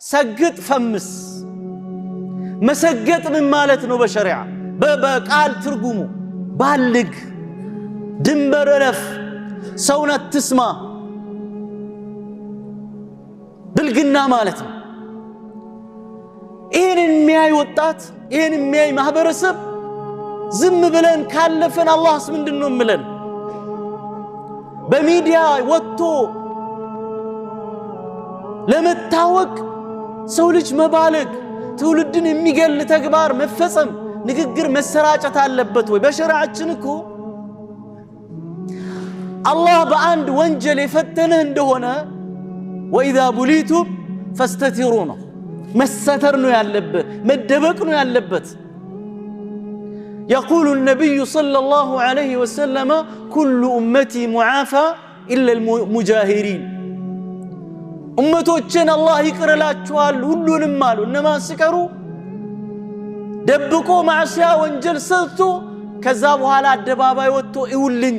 ሰግጥ ፈምስ መሰገጥ ምን ማለት ነው በሸሪዓ በቃል ትርጉሙ ባልግ ድንበር እለፍ ሰውን አትስማ ብልግና ማለት ነው ይሄን የሚያይ ወጣት ይሄን የሚያይ ማህበረሰብ ዝም ብለን ካለፈን አላህስ ምንድነው ምለን በሚዲያ ወጥቶ ለመታወቅ ሰው ልጅ መባለግ ትውልድን የሚገል ተግባር መፈጸም ንግግር መሰራጨት አለበት ወይ በሸሪዓችን እኮ አላህ በአንድ ወንጀል የፈተነህ እንደሆነ ወኢዛ ቡሊቱም ፈስተቲሩና መሰተር ነው ያለበት መደበቅ ነው ያለበት يقول النبي صلى الله عليه وسلم كل أمتي معافى إلا المجاهرين أمتوچن الله ይቅርላችኋል ሁሉንም አሉ እነማን ሲቀሩ ደብቆ ማዕሲያ ወንጀል ሰርቶ ከዛ በኋላ አደባባይ ወጥቶ ይውልኝ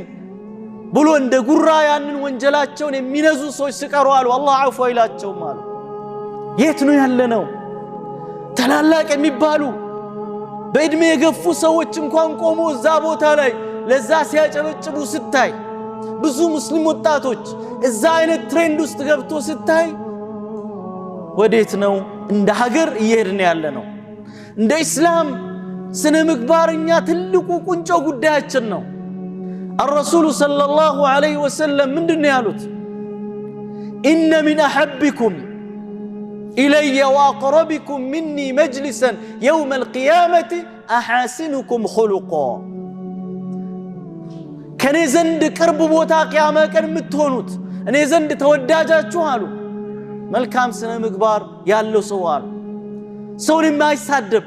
ብሎ እንደ ጉራ ያንን ወንጀላቸውን የሚነዙ ሰዎች ሲቀሩ አሉ አላህ አፉ ይላቸው አሉ የት ነው ያለነው ተላላቅ የሚባሉ በእድሜ የገፉ ሰዎች እንኳን ቆሞ እዛ ቦታ ላይ ለዛ ሲያጨበጭቡ ስታይ ብዙ ሙስሊም ወጣቶች እዛ አይነት ትሬንድ ውስጥ ገብቶ ስታይ ወዴት ነው እንደ ሀገር እየሄድን ያለነው እንደ እስላም ስነ ምግባርኛ ትልቁ ቁንጮ ጉዳያችን ነው الرسول صلى الله عليه وسلم ምንድነው ያሉት إن من أحبكم إلي وأقربكم مني مجلسا يوم القيامة أحاسنكم خلقا كان زند قرب بوتا قيامة كان متهونوت أنا زند توداجاچو አሉ መልካም ስነ ምግባር ያለው ሰው አሉ ሰውን የማይሳደብ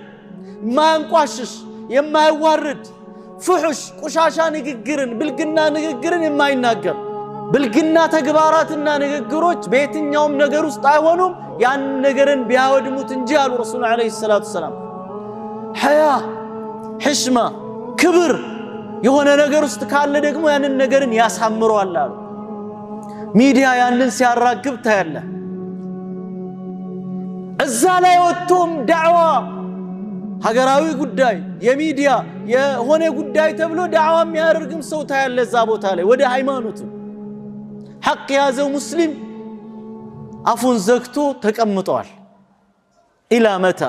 የማያንቋሽሽ የማይዋርድ ፍሑሽ ቁሻሻ ንግግርን ብልግና ንግግርን የማይናገር ብልግና ተግባራትና ንግግሮች በየትኛውም ነገር ውስጥ አይሆኑም ያን ነገርን ቢያወድሙት እንጂ አሉ ረሱል አለይሂ ሰላቱ ሰላም ሐያ ሕሽማ ክብር የሆነ ነገር ውስጥ ካለ ደግሞ ያንን ነገርን ያሳምረዋል አሉ ሚዲያ ያንን ሲያራግብ ታያለ እዛ ላይ ወጥቶም ዳዕዋ ሀገራዊ ጉዳይ የሚዲያ የሆነ ጉዳይ ተብሎ ዳዕዋ የሚያደርግም ሰው ታያለ እዛ ቦታ ላይ ወደ ሃይማኖት ሐቅ ያዘው ሙስሊም አፉን ዘግቶ ተቀምጧል ኢላ መታ